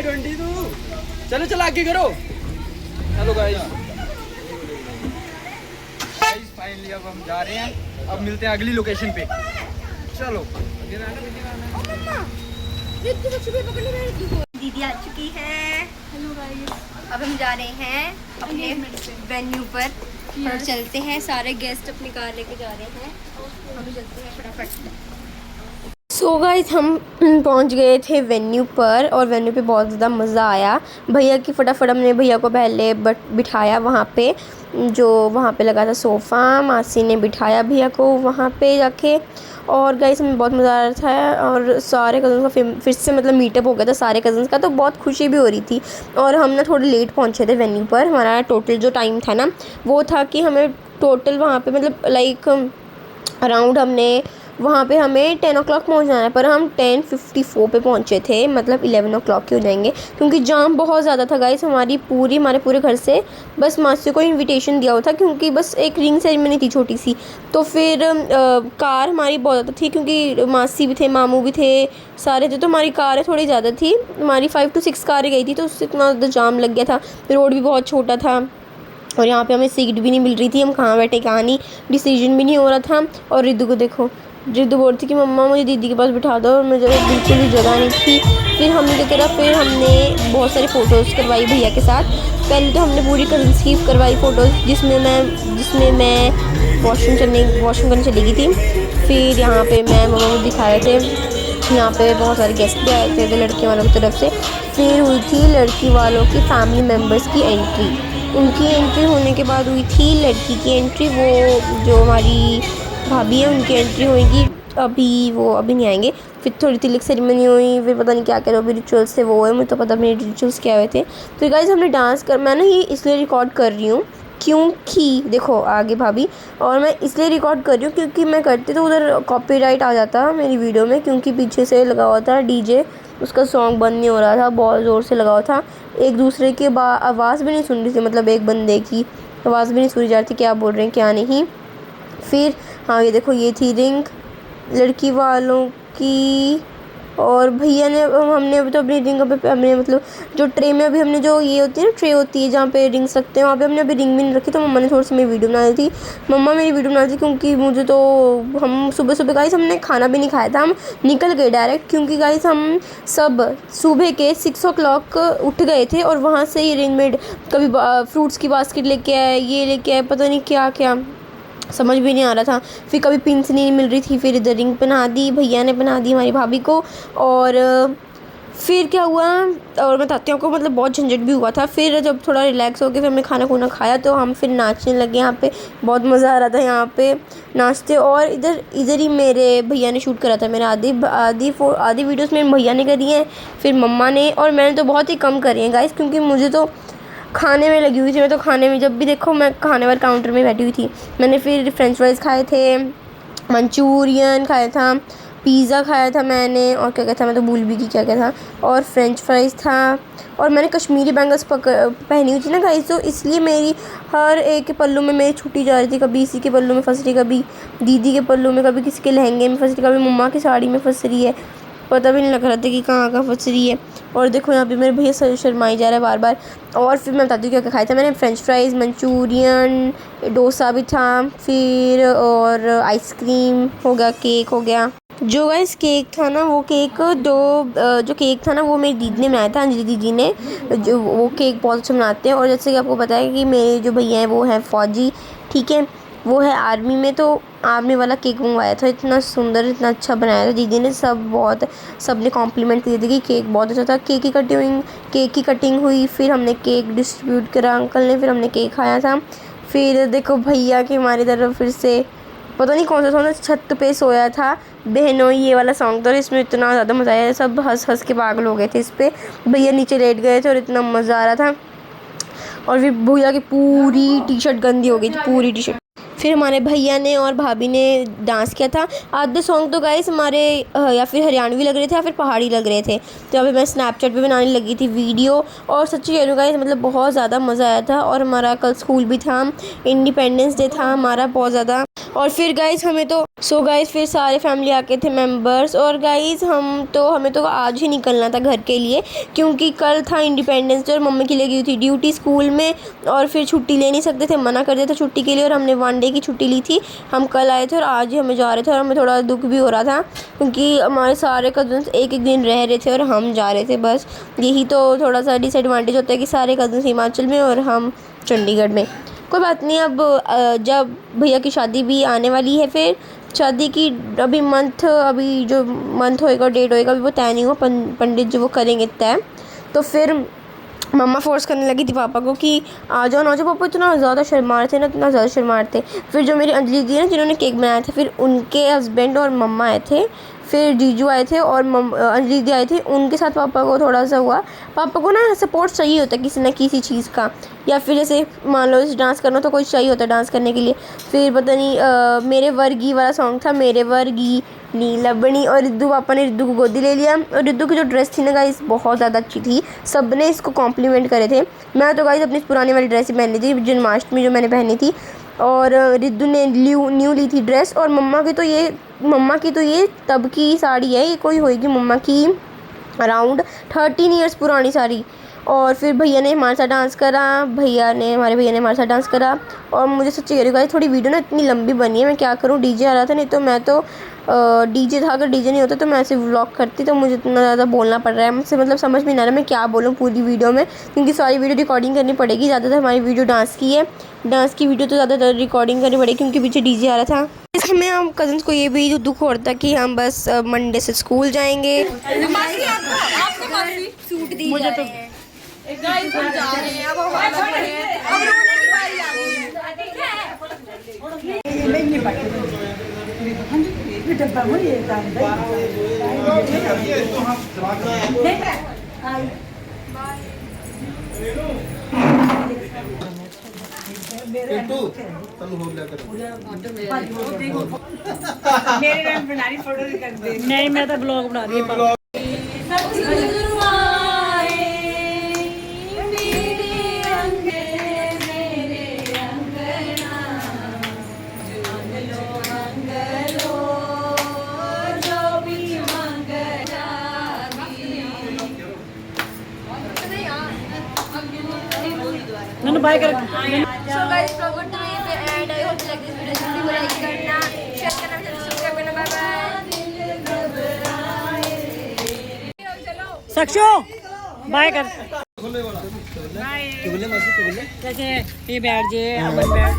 I-20 तू चलो चलो आगे करो। चलो गाइस फाइनली अब हम जा रहे हैं। अब मिलते हैं अगली लोकेशन पे। चलो दीदी आ चुकी है। हेलो गाइस, अब हम जा रहे हैं अपने वेन्यू पर और चलते हैं। सारे गेस्ट अपनी कार लेके जा रहे हैं, हम चलते हैं फटाफट। सो गाइस हम पहुंच गए थे वेन्यू पर और वेन्यू पे बहुत ज़्यादा मज़ा आया। भैया की फटाफट हमने भैया को पहले बिठाया वहाँ पे, जो वहाँ पे लगा था सोफ़ा। मासी ने बिठाया भैया को वहाँ पे जाके और गाइस हमें बहुत मज़ा आ रहा था और सारे कज़न्स का फिर से मतलब मीटअप हो गया था सारे कज़न्स का, तो बहुत खुशी भी हो रही थी। और हम ना थोड़े लेट पहुँचे थे वेन्यू पर। हमारा टोटल जो टाइम था ना वो था कि हमें टोटल वहाँ पे मतलब लाइक अराउंड हमने वहाँ पे हमें 10 o'clock पहुँचना है, पर हम 10:54 पे पहुँचे थे, मतलब 11 o'clock के हो जाएंगे क्योंकि जाम बहुत ज़्यादा था गाइस। हमारे पूरे घर से बस मासी को इनविटेशन दिया हुआ था क्योंकि बस एक रिंग सेरेमनी थी छोटी सी। तो फिर कार हमारी बहुत ज़्यादा थी क्योंकि मासी भी थे, मामू भी थे, सारे थे, तो हमारी कारें थोड़ी ज़्यादा थी। हमारी 5 to 6 कारें गई थी, तो उससे इतना ज़्यादा जाम लग गया था। रोड भी बहुत छोटा था और यहाँ पे हमें सीट भी नहीं मिल रही थी, हम कहाँ बैठे कहाँ नहीं, डिसीजन भी नहीं हो रहा था। और रिद्धू को देखो, रिद्धू बोल रही थी कि मम्मा मुझे दीदी के पास बिठा दो, और मुझे बिल्कुल भी जगह नहीं थी। फिर हमने क्या करा, फिर हमने बहुत सारी फ़ोटोज़ करवाई भैया के साथ। पहले तो हमने पूरी कज़न्स की करवाई फ़ोटोज़ जिसमें मैं वॉशरूम करने चली गई थी। फिर यहाँ पे मैं मम्मा को दिखाए थे, यहाँ पे बहुत सारे गेस्ट भी आए थे लड़के वालों की तरफ से। फिर हुई थी लड़की वालों की फैमिली मेम्बर्स की एंट्री। उनकी एंट्री होने के बाद हुई थी लड़की की एंट्री। वो जो हमारी भाभी है उनकी एंट्री होएगी अभी, वो अभी नहीं आएंगे। फिर थोड़ी तिलक सेरेमनी हुई, फिर पता नहीं क्या क्या जो भी रिचुअल्स थे वो है, मुझे तो पता नहीं रिचुअल्स क्या हुए थे। फिर गाइस हमने डांस कर, मैं ना ये इसलिए रिकॉर्ड कर रही हूँ क्योंकि देखो आगे भाभी, और मैं इसलिए रिकॉर्ड कर रही हूँ क्योंकि मैं करती तो उधर कॉपीराइट आ जाता मेरी वीडियो में, क्योंकि पीछे से लगा हुआ था डीजे, उसका सॉन्ग बंद नहीं हो रहा था, बहुत ज़ोर से लगा हुआ था। एक दूसरे की आवाज़ भी नहीं सुन रही थी, मतलब एक बंदे की आवाज़ भी नहीं सुनी जा रही थी क्या बोल रहे हैं क्या नहीं। फिर हाँ ये देखो, ये थी रिंग लड़की वालों की, और भैया ने हमने अभी तो अपनी रिंग पे हमने मतलब जो ट्रे में अभी हमने जो ये होती है ना, ट्रे होती है जहाँ पे रिंग्स रखते हैं, वहाँ पे हमने अभी रिंग भी नहीं रखी। तो मम्मा ने थोड़ी सी मेरी वीडियो बना दी थी, मम्मा मेरी वीडियो बना दी थी क्योंकि मुझे तो, हम सुबह सुबह गाइस हमने खाना भी नहीं खाया था, हम निकल गए डायरेक्ट क्योंकि गाइस हम सब सुबह के 6 o'clock उठ गए थे और वहाँ से ही अरेंजमेंट, कभी फ्रूट्स की बास्केट लेके आए, ये लेके आए, पता नहीं क्या क्या समझ भी नहीं आ रहा था। फिर कभी पिंस नहीं मिल रही थी, फिर इधर रिंग पहना दी, भैया ने पहना दी हमारी भाभी को। और फिर क्या हुआ और बताती हूँ आपको, मतलब बहुत झंझट भी हुआ था। फिर जब थोड़ा रिलैक्स हो गया, फिर हमने खाना खाया तो हम फिर नाचने लगे। यहाँ पे बहुत मज़ा आ रहा था यहाँ पे नाचते। और इधर ही मेरे भैया ने शूट करा था, मेरे आधी वीडियोस मेरे भैया ने करी हैं, फिर मम्मा ने, और मैंने तो बहुत ही कम करी हैं गाइस क्योंकि मुझे तो खाने में लगी हुई थी। मैं तो खाने में, जब भी देखो मैं खाने वाले काउंटर में बैठी हुई थी। मैंने फिर फ्रेंच फ्राइज़ खाए थे, मंचूरियन खाया था, पिज़्ज़ा खाया था मैंने, और क्या क्या था मैं तो भूल भी गई क्या क्या था, और फ्रेंच फ्राइज़ था। और मैंने कश्मीरी बैंगल्स पहनी हुई थी ना गाइस, तो इसलिए मेरी हर एक के पल्लू में मेरी छुट्टी जा रही थी। कभी इसी के पल्लू में फंस रही, कभी दीदी के पल्लू में, कभी किसी के लहंगे में फंस रही, कभी मम्मा की साड़ी में फंस रही है, पता भी नहीं लग रहा था कि कहाँ कहाँ फंस रही है। और देखो यहाँ पे मेरे भैया शर्माई जा रहा है बार बार। और फिर मैं बताती हूँ क्या क्या खाया था मैंने। फ्रेंच फ्राइज़, मंचूरियन, डोसा भी था, फिर और आइसक्रीम हो गया, केक हो गया। जो गाइस केक था ना, वो केक जो केक था ना वो मेरी दीदी ने बनाया था, अंजलि दीदी ने, जो वो केक बहुत अच्छा बनाते हैं। और जैसे कि आपको पता है कि मेरे जो भैया हैं वो हैं फ़ौजी, ठीक है, वो है आर्मी में, तो आर्मी वाला केक मंगवाया था। इतना सुंदर, इतना अच्छा बनाया था दीदी ने, सब ने कॉम्प्लीमेंट दिए थे कि केक बहुत अच्छा था। केक की कटिंग हुई, फिर हमने केक डिस्ट्रीब्यूट करा अंकल ने, फिर हमने केक खाया था। फिर देखो भैया की हमारी तरफ फिर से पता नहीं कौन सा सॉन्ग, छत पे सोया था बहनों, ये वाला सॉन्ग था। इसमें इतना ज़्यादा मज़ा आया, सब हंस हंस के पागल हो गए थे इस पर। भैया नीचे लेट गए थे और इतना मज़ा आ रहा था। और फिर भैया की पूरी टी शर्ट गंदी हो गई थी, पूरी टी शर्ट। फिर हमारे भैया ने और भाभी ने डांस किया था। आधे सॉन्ग तो गाइस हमारे या फिर हरियाणवी लग रहे थे या फिर पहाड़ी लग रहे थे। तो अभी मैं स्नैपचैट पे बनाने लगी थी वीडियो, और सच्ची कह रही हूँ गाइस मतलब बहुत ज़्यादा मज़ा आया था। और हमारा कल स्कूल भी था, इंडिपेंडेंस डे था हमारा बहुत ज़्यादा। और फिर गाइस हमें तो सो गाइज़ फिर सारे फैमिली आके थे मेंबर्स, और गाइज़ हमें तो आज ही निकलना था घर के लिए, क्योंकि कल था इंडिपेंडेंस डे और मम्मी की लगी हुई थी ड्यूटी स्कूल में, और फिर छुट्टी ले नहीं सकते थे, मना कर दिया था छुट्टी के लिए, और हमने 1 डे की छुट्टी ली थी। हम कल आए थे और आज ही हमें जा रहे थे, और हमें थोड़ा दुख भी हो रहा था क्योंकि हमारे सारे कज़न्स एक एक दिन रह रहे थे और हम जा रहे थे। बस यही तो थोड़ा सा डिसएडवांटेज होता है कि सारे कज़न्स हिमाचल में और हम चंडीगढ़ में। कोई बात नहीं, अब जब भैया की शादी भी आने वाली है, फिर शादी की अभी जो मंथ होएगा, डेट होएगा, अभी वो तय नहीं हुआ, पंडित जो वो करेंगे तय। तो फिर मम्मा फोर्स करने लगी थी पापा को कि आ जाओ ना, जाओ। पापा इतना ज़्यादा शर्मा रहे थे ना, इतना ज़्यादा शर्मा रहे थे। फिर जो मेरी अंजलि दी है ना, जिन्होंने केक बनाया था, फिर उनके हस्बैंड और मम्मा आए थे, फिर जीजू आए थे और अंजलि दी आई थी, उनके साथ पापा को थोड़ा सा हुआ। पापा को ना सपोर्ट चाहिए होता है किसी न किसी चीज़ का, या फिर जैसे मान लो डांस करना तो कोई चाहिए होता है डांस करने के लिए। फिर पता नहीं मेरे वर्गी वाला सॉन्ग था, मेरे वर्गी नीला बनी, और रिद्धू पापा ने रिद्धू को गोदी ले लिया। और रिद्धू की जो ड्रेस थी ना गाइस, बहुत ज़्यादा अच्छी थी, सब ने इसको कॉम्प्लीमेंट करे थे। मैं तो गाइस अपनी पुरानी वाली ड्रेस ही पहनी थी, जन्माष्टमी जो मैंने पहनी थी, और रिद्धू ने न्यू ली थी ड्रेस। और मम्मा की तो ये तब की साड़ी है, ये कोई होएगी मम्मा की अराउंड 13 ईयर्स पुरानी साड़ी। और फिर भैया ने हमारे साथ डांस करा, हमारे भैया ने हमारे साथ डांस करा। और मुझे सच्ची कह रही हूँ, थोड़ी वीडियो ना इतनी लंबी बनी है, मैं क्या करूँ, डीजे आ रहा था, नहीं तो मैं तो डीजे था, अगर डीजे नहीं होता तो मैं ऐसे व्लॉग करती। तो मुझे इतना ज़्यादा बोलना पड़ रहा है, मुझसे मतलब समझ में नहीं आ रहा मैं क्या बोलूँ पूरी वीडियो में, क्योंकि सारी वीडियो रिकॉर्डिंग करनी पड़ेगी। ज़्यादातर हमारी वीडियो डांस की है, डांस की वीडियो तो ज़्यादातर रिकॉर्डिंग करनी पड़ेगी क्योंकि पीछे डीजे आ रहा था। इस हमें हम कज़न्स को ये भी दुख हो रहा था कि हम बस मंडे से स्कूल जाएंगे। सूट दी जा रहे हैं। गाइस हम जा रहे हैं, अब रोने की बारी आ गई है। ठीक नहीं, मैं तो ब्लॉग बना रही हूँ। बाय कर। सो गाइस व्लॉग करते हैं ये पे end. I hope like this video, जल्दी को लाइक करना, शेयर करना, सब्सक्राइब करना। Bye bye. सक्षो बाय कर। बाय। जैसे ये बैठ जे अमन बैठ।